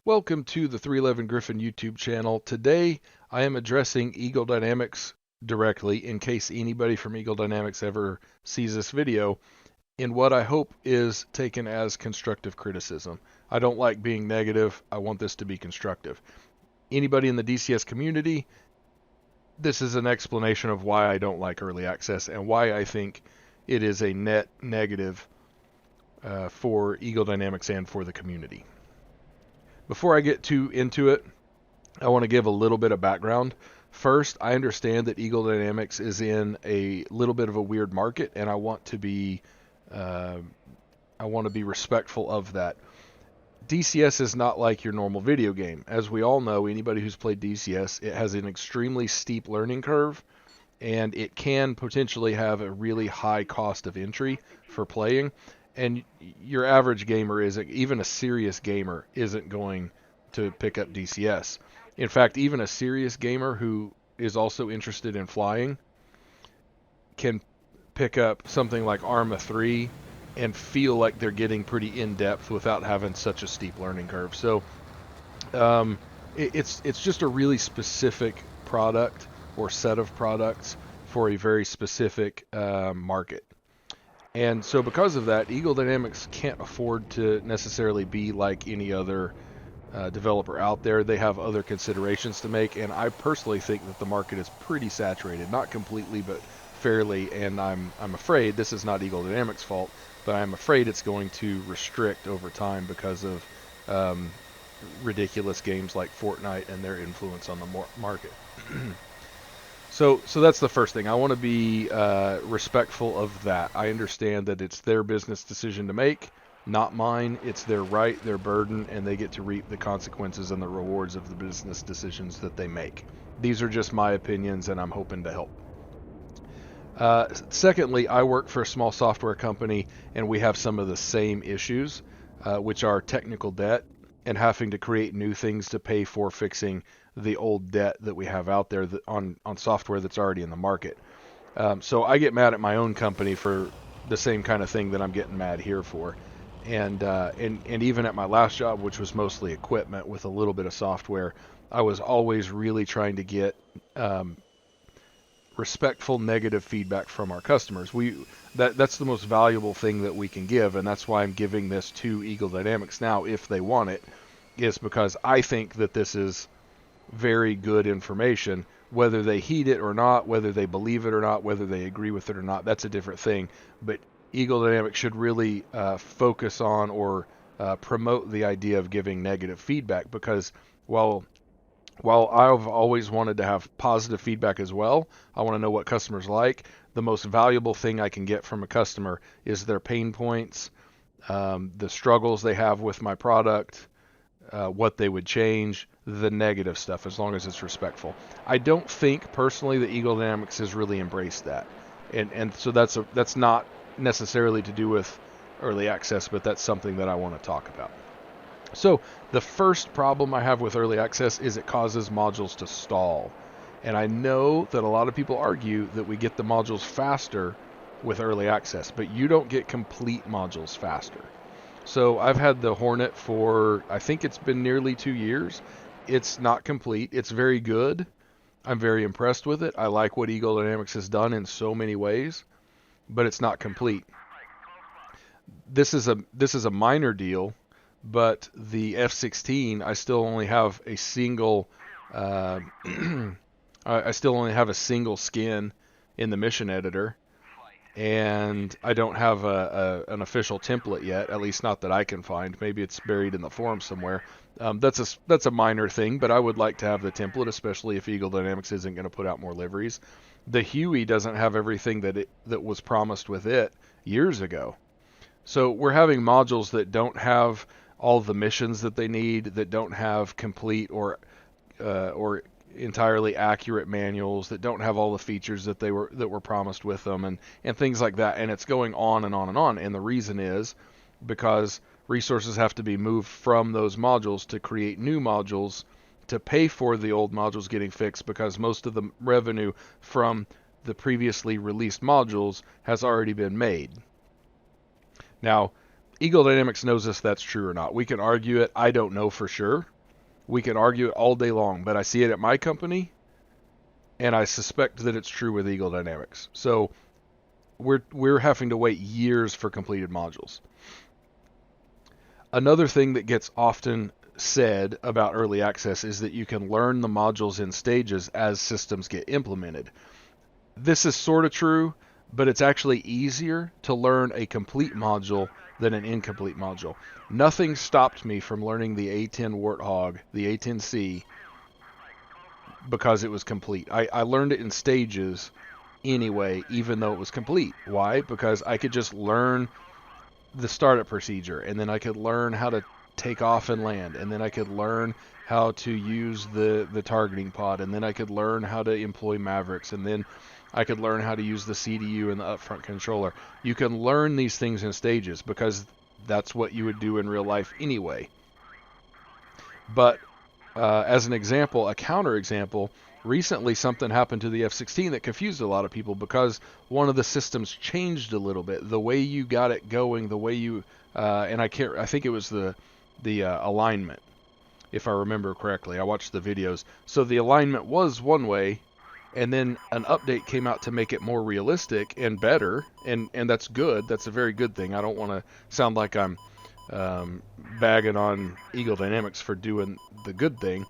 Welcome to the 311 Griffin YouTube channel. Today I am addressing Eagle Dynamics directly in case anybody from Eagle Dynamics ever sees this video in what I hope is taken as constructive criticism. I don't like being negative. I want this to be constructive. Anybody in the DCS community, this is an explanation of why I don't like early access and why I think it is a net negative for Eagle Dynamics and for the community. Before I get too into it, I want to give a little bit of background. First, I understand that Eagle Dynamics is in a little bit of a weird market, and I want to be respectful of that. DCS is not like your normal video game. As we all know, anybody who's played DCS, it has an extremely steep learning curve, and it can potentially have a really high cost of entry for playing. And your average gamer isn't, even a serious gamer isn't going to pick up DCS. In fact, even a serious gamer who is also interested in flying can pick up something like Arma 3 and feel like they're getting pretty in-depth without having such a steep learning curve. So it's just a really specific product or set of products for a very specific market. And so because of that, Eagle Dynamics can't afford to necessarily be like any other developer out there. They have other considerations to make, and I personally think that the market is pretty saturated. Not completely, but fairly, and I'm afraid, this is not Eagle Dynamics' fault, but I'm afraid it's going to restrict over time because of ridiculous games like Fortnite and their influence on the market. So that's the first thing. I want to be respectful of that. I understand that it's their business decision to make, not mine. It's their right, their burden, and they get to reap the consequences and the rewards of the business decisions that they make. These are just my opinions, and I'm hoping to help. Secondly, I work for a small software company, and we have some of the same issues, which are technical debt and having to create new things to pay for fixing the old debt that we have out there on software that's already in the market. So I get mad at my own company for the same kind of thing that I'm getting mad here for. And even at my last job, which was mostly equipment with a little bit of software, I was always really trying to get respectful negative feedback from our customers. That's the most valuable thing that we can give, and that's why I'm giving this to Eagle Dynamics now if they want it, is because I think that this is very good information. Whether they heed it or not, whether they believe it or not, whether they agree with it or not, that's a different thing. But Eagle Dynamics should really focus on or promote the idea of giving negative feedback, because while I've always wanted to have positive feedback as well, I want to know what customers like. The most valuable thing I can get from a customer is their pain points, the struggles they have with my product, what they would change, the negative stuff, as long as it's respectful. I don't think personally that Eagle Dynamics has really embraced that, and so that's not necessarily to do with early access, but that's something that I want to talk about. So the first problem I have with early access is it causes modules to stall. And I know that a lot of people argue that we get the modules faster with early access, but you don't get complete modules faster. So I've had the Hornet for, I think it's been nearly 2 years. It's not complete. It's very good. I'm very impressed with it. I like what Eagle Dynamics has done in so many ways, but it's not complete. This is a minor deal, but the F-16, I still only have a single skin in the mission editor, and I don't have an official template yet, at least not that I can find. Maybe it's buried in the forum somewhere. That's a minor thing, but I would like to have the template, especially if Eagle Dynamics isn't going to put out more liveries. The Huey doesn't have everything that was promised with it years ago. So we're having modules that don't have all the missions that they need, that don't have complete or entirely accurate manuals, that don't have all the features that were promised with them, and things like that. And it's going on and on and on. And the reason is because resources have to be moved from those modules to create new modules to pay for the old modules getting fixed, because most of the revenue from the previously released modules has already been made. Now, Eagle Dynamics knows if that's true or not. We can argue it. I don't know for sure. We can argue it all day long, but I see it at my company, and I suspect that it's true with Eagle Dynamics. So we're having to wait years for completed modules. Another thing that gets often said about early access is that you can learn the modules in stages as systems get implemented. This is sort of true, but it's actually easier to learn a complete module than an incomplete module. Nothing stopped me from learning the A10 Warthog, the A10C, because it was complete. I learned it in stages anyway, even though it was complete. Why? Because I could just learn the startup procedure, and then I could learn how to take off and land, and then I could learn how to use the targeting pod, and then I could learn how to employ Mavericks, and then I could learn how to use the CDU and the upfront controller. You can learn these things in stages because that's what you would do in real life anyway. But as an example, a counter example, recently something happened to the F-16 that confused a lot of people because one of the systems changed a little bit. The way you got it going, the way you and I think it was the alignment, if I remember correctly. I watched the videos. So the alignment was one way, and then an update came out to make it more realistic and better, and that's good. That's a very good thing. I don't want to sound like I'm bagging on Eagle Dynamics for doing the good thing,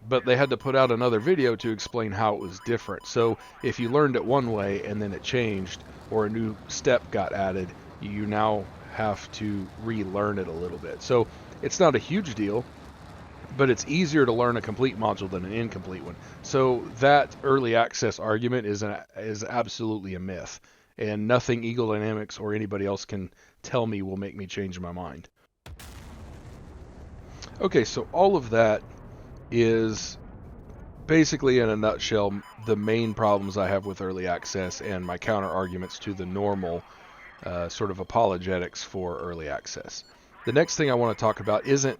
but they had to put out another video to explain how it was different. So if you learned it one way and then it changed, or a new step got added, you now have to relearn it a little bit. So it's not a huge deal, but it's easier to learn a complete module than an incomplete one. So that early access argument is absolutely a myth, and nothing Eagle Dynamics or anybody else can tell me will make me change my mind. Okay, so all of that is basically, in a nutshell, the main problems I have with early access and my counter arguments to the normal sort of apologetics for early access. The next thing I want to talk about isn't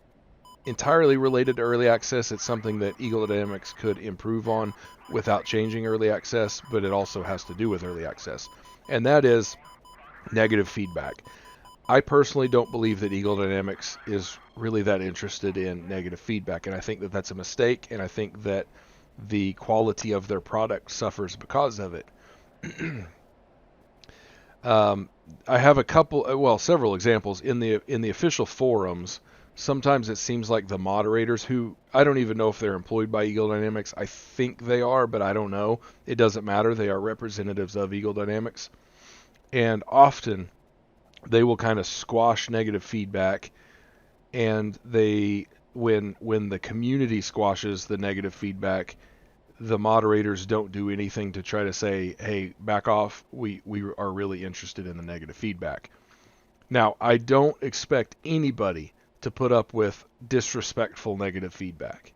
entirely related to early access. It's something that Eagle Dynamics could improve on without changing early access, but it also has to do with early access, and that is negative feedback. I personally don't believe that Eagle Dynamics is really that interested in negative feedback, and I think that that's a mistake, and I think that the quality of their product suffers because of it. I have several examples in the official forums. Sometimes it seems like the moderators, who I don't even know if they're employed by Eagle Dynamics. I think they are, but I don't know. It doesn't matter. They are representatives of Eagle Dynamics, and often they will kind of squash negative feedback, and when the community squashes the negative feedback, the moderators don't do anything to try to say, hey, back off, we are really interested in the negative feedback. Now, I don't expect anybody to put up with disrespectful negative feedback.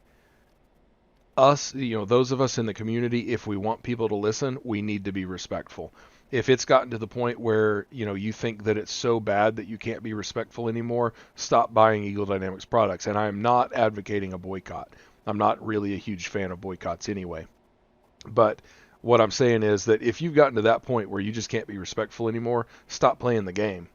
Us, those of us in the community, if we want people to listen, we need to be respectful. If it's gotten to the point where, you think that it's so bad that you can't be respectful anymore, stop buying Eagle Dynamics products. And I am not advocating a boycott. I'm not really a huge fan of boycotts anyway. But what I'm saying is that if you've gotten to that point where you just can't be respectful anymore, stop playing the game.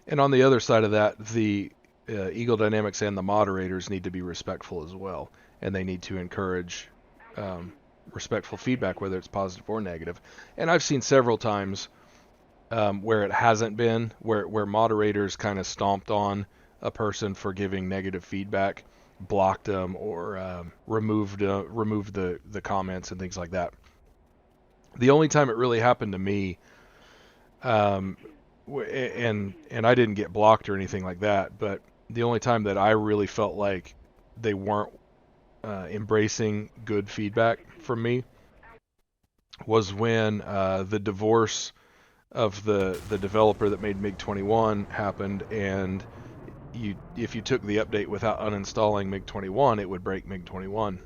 And on the other side of that, the Eagle Dynamics and the moderators need to be respectful as well. And they need to encourage respectful feedback, whether it's positive or negative. And I've seen several times where it hasn't been, where moderators kind of stomped on a person for giving negative feedback, blocked them, or removed the comments and things like that. The only time it really happened to me, and I didn't get blocked or anything like that, but the only time that I really felt like they weren't embracing good feedback from me was when the divorce of the developer that made MiG-21 happened, and if you took the update without uninstalling MiG-21, it would break MiG-21.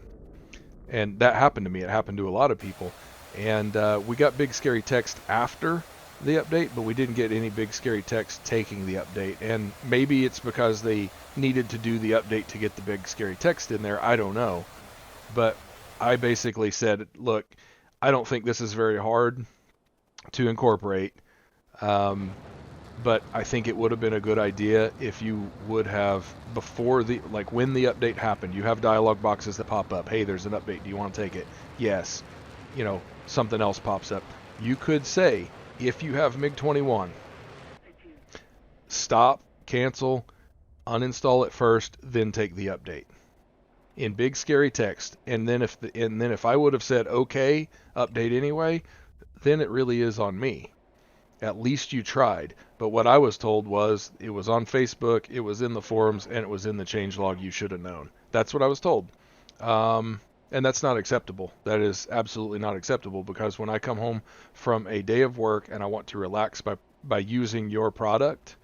And that happened to me. It happened to a lot of people. And we got big scary text after the update, but we didn't get any big scary text taking the update. And maybe it's because they needed to do the update to get the big scary text in there. I don't know. But I basically said, look, I don't think this is very hard to incorporate. But I think it would have been a good idea if you would have, before the, like when the update happened, you have dialog boxes that pop up. Hey, there's an update. Do you want to take it? Yes. Something else pops up. You could say, if you have MiG-21, stop, cancel, uninstall it first, then take the update in big scary text. And then if I would have said okay, update anyway, then it really is on me. At least you tried. But what I was told was it was on Facebook, it was in the forums, and it was in the changelog. You should have known. That's what I was told. And that's not acceptable. That is absolutely not acceptable, because when I come home from a day of work and I want to relax by using your product,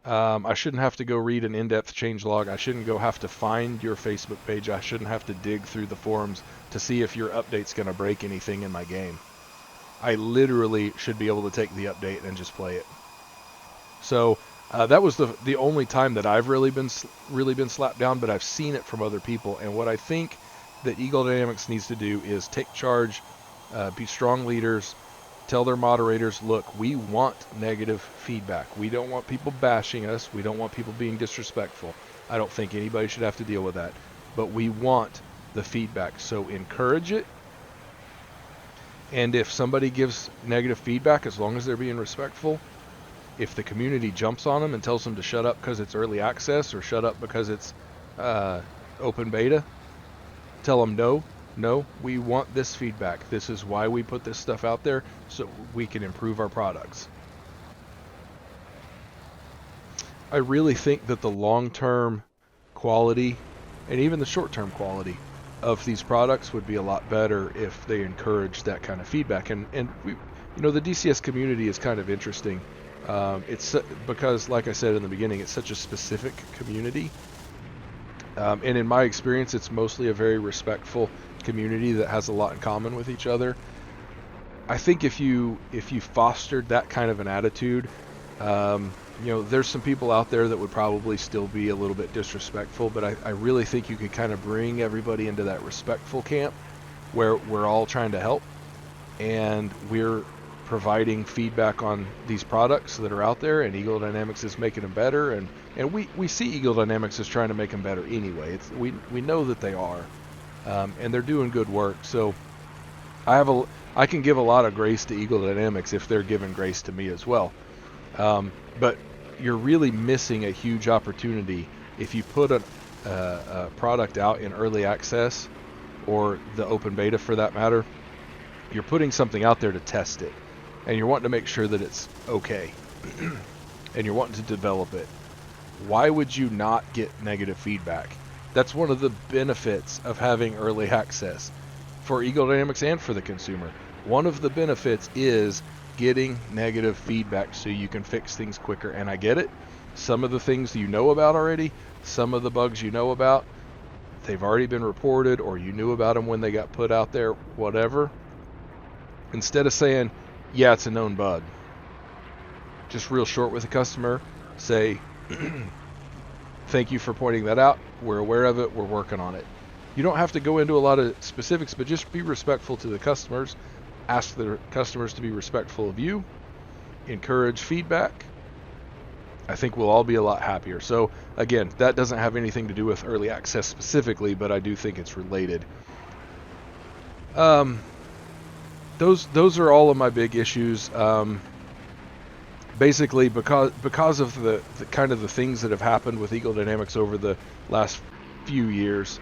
I shouldn't have to go read an in-depth changelog. I shouldn't have to find your Facebook page. I shouldn't have to dig through the forums to see if your update's going to break anything in my game. I literally should be able to take the update and just play it. So that was the only time that I've really been slapped down, but I've seen it from other people. And what I think that Eagle Dynamics needs to do is take charge, be strong leaders, tell their moderators, look, we want negative feedback. We don't want people bashing us. We don't want people being disrespectful. I don't think anybody should have to deal with that. But we want the feedback. So encourage it. And if somebody gives negative feedback, as long as they're being respectful, if the community jumps on them and tells them to shut up because it's early access or shut up because it's open beta, tell them no, we want this feedback. This is why we put this stuff out there, so we can improve our products. I really think that the long-term quality and even the short-term quality of these products would be a lot better if they encourage that kind of feedback. And we, the DCS community is kind of interesting. It's because, like I said in the beginning, it's such a specific community. And in my experience, it's mostly a very respectful community that has a lot in common with each other. I think if you fostered that kind of an attitude, there's some people out there that would probably still be a little bit disrespectful, but I really think you could kind of bring everybody into that respectful camp where we're all trying to help and we're providing feedback on these products that are out there, and Eagle Dynamics is making them better, and we see Eagle Dynamics is trying to make them better anyway. We know that they are, and they're doing good work. So I can give a lot of grace to Eagle Dynamics if they're giving grace to me as well. But you're really missing a huge opportunity if you put a product out in early access or the open beta for that matter. You're putting something out there to test it, and you're wanting to make sure that it's okay, and you're wanting to develop it. Why would you not get negative feedback? That's one of the benefits of having early access for Eagle Dynamics and for the consumer. One of the benefits is getting negative feedback so you can fix things quicker. And I get it. Some of the things you know about already, some of the bugs you know about, they've already been reported, or you knew about them when they got put out there, whatever. Instead of saying, yeah, it's a known bug, just real short with the customer, say, thank you for pointing that out. We're aware of it. We're working on it. You don't have to go into a lot of specifics, but just be respectful to the customers. Ask the customers to be respectful of you. Encourage feedback. I think we'll all be a lot happier. So again, that doesn't have anything to do with early access specifically, but I do think it's related. Those are all of my big issues. Basically, because of the kind of the things that have happened with Eagle Dynamics over the last few years.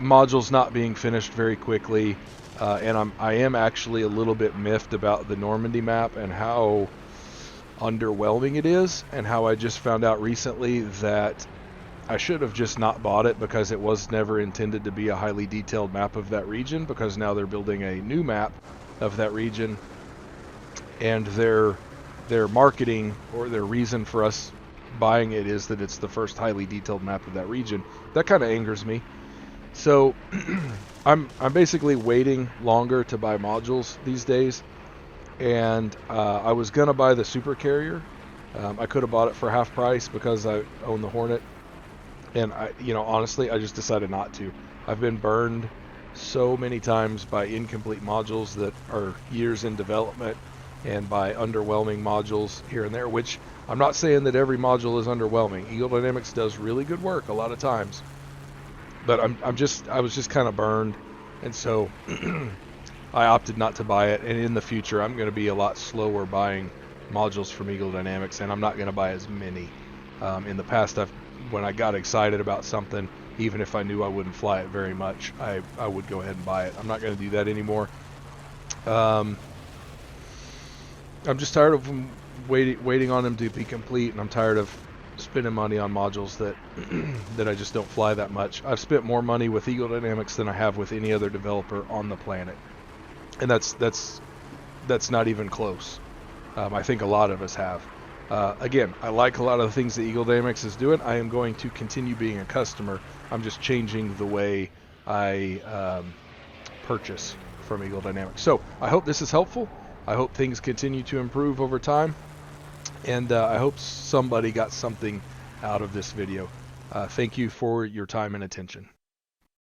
Modules not being finished very quickly, and I am actually a little bit miffed about the Normandy map and how underwhelming it is, and how I just found out recently that I should have just not bought it because it was never intended to be a highly detailed map of that region, because now they're building a new map of that region, and their marketing or their reason for us buying it is that it's the first highly detailed map of that region. That kind of angers me. So I'm basically waiting longer to buy modules these days, and I was gonna buy the super carrier. I could have bought it for half price because I own the Hornet, and honestly, I just decided not to. I've been burned so many times by incomplete modules that are years in development and by underwhelming modules here and there, which I'm not saying that every module is underwhelming. Eagle Dynamics does really good work a lot of times, but I was just kind of burned, and so I opted not to buy it. And in the future, I'm going to be a lot slower buying modules from Eagle Dynamics, and I'm not going to buy as many. In the past, when I got excited about something, even if I knew I wouldn't fly it very much, I would go ahead and buy it. I'm not going to do that anymore. I'm just tired of waiting on them to be complete, and I'm tired of spending money on modules that that I just don't fly that much. I've spent more money with Eagle Dynamics than I have with any other developer on the planet, and that's not even close. I think a lot of us have. Again, I like a lot of the things that Eagle Dynamics is doing. I am going to continue being a customer. I'm just changing the way I purchase from Eagle Dynamics. So I hope this is helpful. I hope things continue to improve over time, and I hope somebody got something out of this video. Thank you for your time and attention.